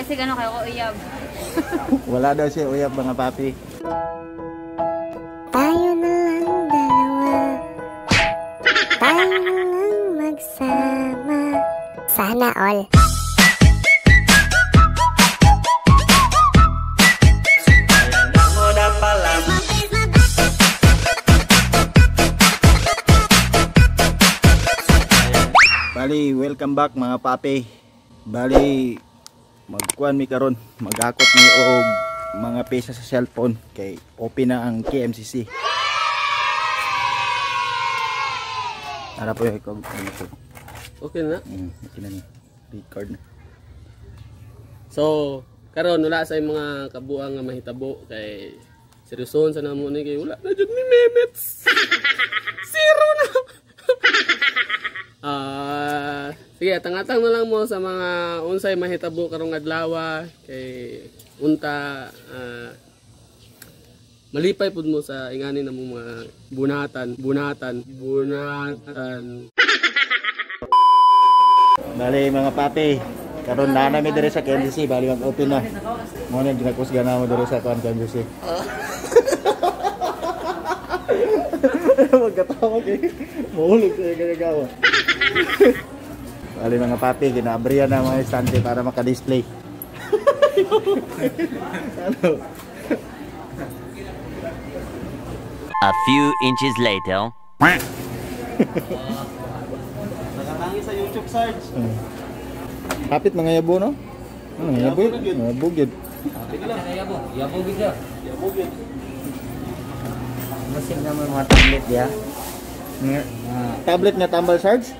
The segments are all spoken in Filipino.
Kasi gano'n kayo ko uyab. Wala daw siya uyab mga papi. Tayo na lang dalawa, tayo na lang magsama. Sana all. Bali, welcome back mga papi. Bali, magkuhan mi karon, maghakot mi og mga pesa sa cellphone kay open na ang KMCC. Ara po ko ano po. Okay na. Okay na ni. Record na. So, karon wala sa mga kabuang nga mahitabo kay seryoson sa namo ni kay wala na jud mi memets. Zero na. Sige, tangatang na lang mo sa mga unsay mahitabo karong adlaw kay unta malipay pud mo sa ingani na mo mga bunatan. Bali mga papi, karon na nami dire sa KMCC, bali mag-open na. Mo na ginakusga na mo dire sa KMCC. Magkatawa kay mahulog sa gagagawa. Bali mga papi, ginabriyan na mga estante para maka-display. Ano? A few inches later. Nakatangi sa YouTube search. Kapit mga yabo no? Yabo yun. Yabo yun. Yabo gid. Masing naman mga tablet ya. Tablet nga tambal Sarge?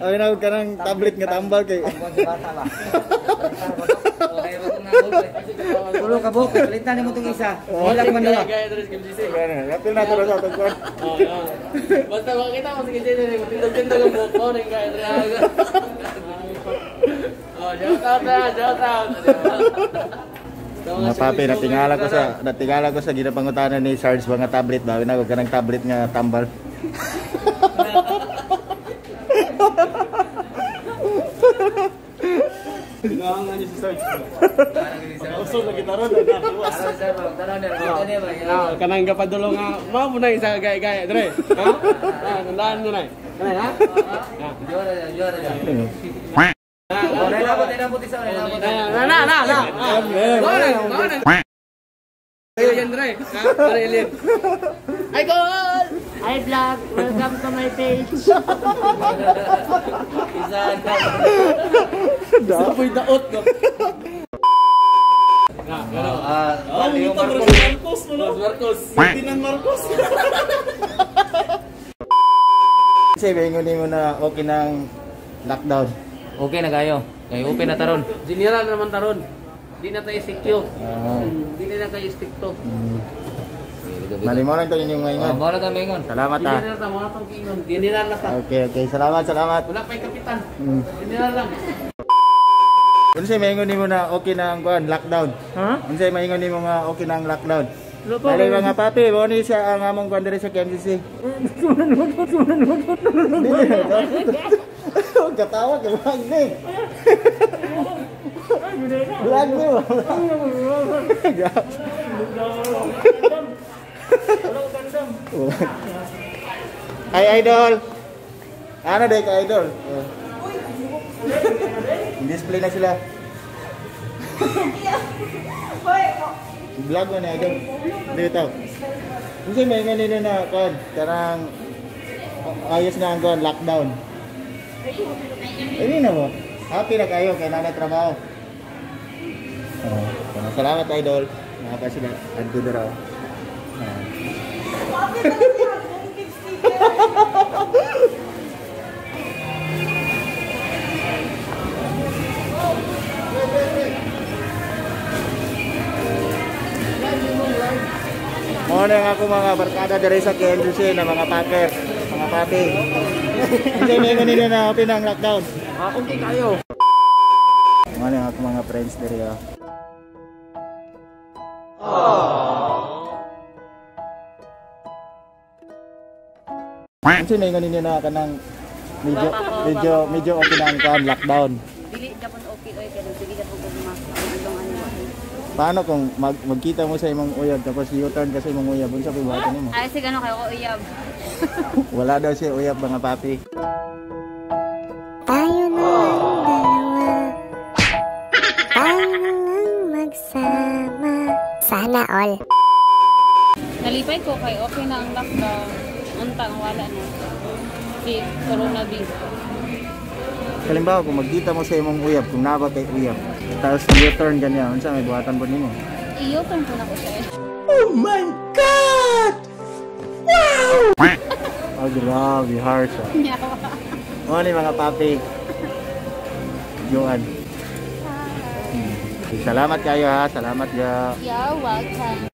Ay na ka ng tablet nga tambal kay. Tulo ka bo, palitan mo tong isa. Wala man dala. Kapil na to sa tagkuan. Basta makita mo sige dito, tindog-tindog ang buhok mo ning kay Adriaga. Shout out. Mga papi, natingala ko sa ginapangutanan ni Sarge mga tablet ba, na ka ng tablet nga tambal. Tinawang nga niya si Sarge. Usol lagi taron na kanang gapadulong nga mao na isa gaya dire. Ha? Tandaan mo na. Kanay ha? Nabot isa. Alien. Hi God! Hi vlog, welcome to my page. Saboy daot no. Marcos. Kasi bengon mo na okay ng lockdown. Okay na kayo. Kay open na taron. General naman taron. Di na tayo sikyo. Di na tayo stikto. Mali mo lang ito yung ngayon. Mo na ta mengon. Salamat ha. Di na ta mo tong kingon. Di na ta. Okay. Salamat. Wala pa yung kapitan. Di na lang. Unsay maingon nimo na okay na ang kuan lockdown? Ha? Unsay maingon nimo nga okay na ang lockdown? Bali mga papi, mo ni sa ang among kuan diri sa KMCC. Katawa ka wag ni. Vlog mo. Ay idol. Ano day ka idol? Display na sila. Vlog mo na idol. Dito. Kasi may ganito na kuan, karang ayos na ang kuan lockdown. Ay na mo. Happy na kayo kay nanay trabaho. Salamat idol. Nakaka sila adto dira. Ano nga ako mga barkada diri sa KMCC na mga packer, mga papi. Hindi may ganito na open ang lockdown. Okay kayo. Ano nga ako mga friends diri ah. Kasi may ganito na kanang medyo okay na ang lockdown. Paano kung magkita mo sa imong uyab tapos U-turn ka sa imong uyab, unsa pay buhaton nimo? Ay, sige, ano kayo ko uyab. Wala daw siya uyab mga papi. Tayo na lang dalawa. Tayo na lang magsama. Sana all. Nalipay ko kay okay na ang lockdown. Untang wala na. Si coronavirus. Halimbawa kung magkita mo sa imong uyab, kung naba kay uyab, tapos U-turn ganyan, unsa may buhatan po nimo? I-open ko na ko siya. Oh my God! Wow! Oh, grabe, harsh ah. Nyawa. Ano ni mga papi? Joan. Salamat kayo ha, salamat ya. Yeah, welcome.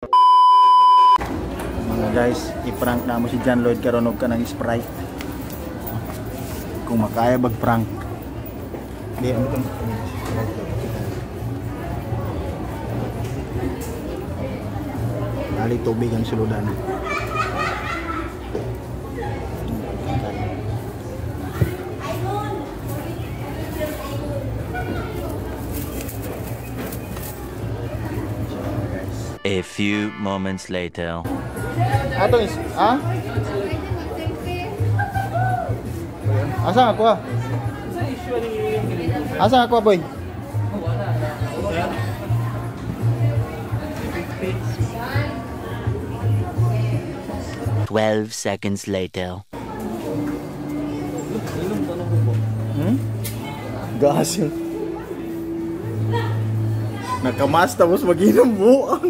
Mga guys, i-prank na mo si John Lloyd karon og kanang Sprite. Kung makaya bag-prank. Di ano to? Dali tubig ang suludan. A few moments later. Ato is, ha? Asa ako? Asa ako, boy? 12 seconds later. Gas yun. Nakamas tapos mag-inom buang.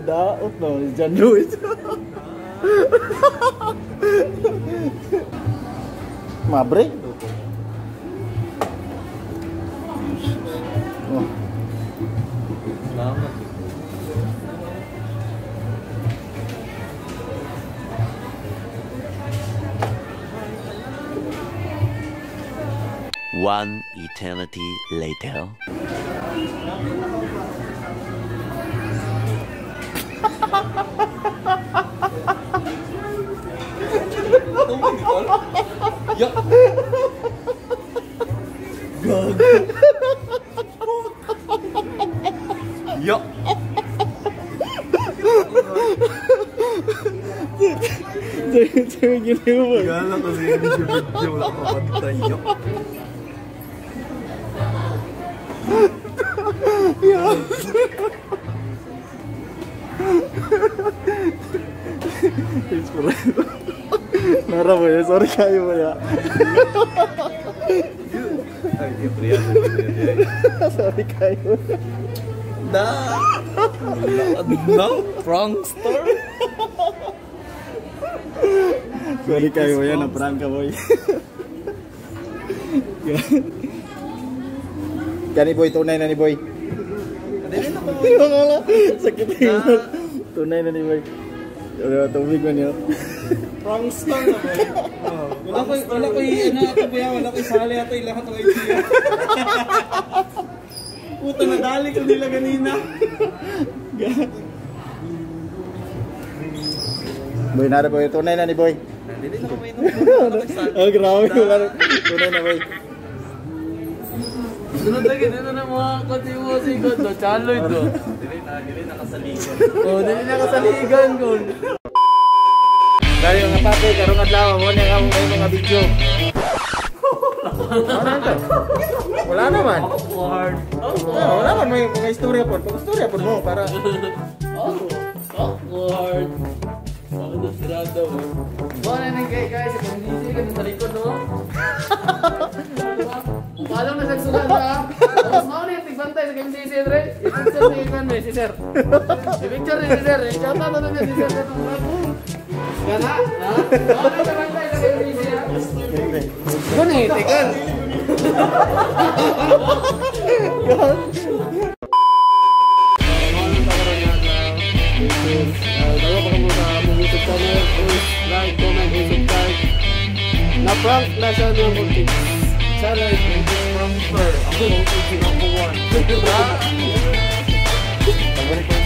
Daot no, John Lloyd. Mabre? Oh. Salamat. One eternity later. Yo. Gini mo. Gala kasi yan yung video wala pa pantay. Yo. Nara mo ya, sorry kayo mo ya. Ay, di priya. Sorry kayo. No, prankster. Sorry kayo ya, na-prank ka boy. Gani boy, tunay na ni boy. Dili na ko. Sakit yun. Tunay na ni boy. Tubig man yun. Prankster na ba? Wala ko ano ako ba yan? Wala ko sali ato lahat ng idea. Puta nadali ko nila ganina. Boy, nara boy, tunay na ni boy. Dili na ko may Oh, grabe. Tunay na boy. Sunod lagi, dito na mga konti-musik do. Chaloy do. Dili na kasaligan. Oh, dili na kasaligan ko. Dahil mga papi, karong adlaw mo na ang mga video. Wala naman. Awkward. Wala naman may mga istorya po. Pag-istorya po mo para Awkward. Ako na sirado. Buwan na guys. Hindi ka sa likod, no? Paalam na sagsugan ha. Tapos mo na yung tigbantay sa KMCC, Dre. I-picture na ikan mo, si Sir. I-picture ni si Sir. I-shout out na niya si Sir. Gana? Ha? Ako na tigbantay sa KMCC, ha? Kung itikan. Like, comment, and subscribe. Na-prank na siya ng multi. Sana i-prankster. Ako, number 1. Pagbalik ko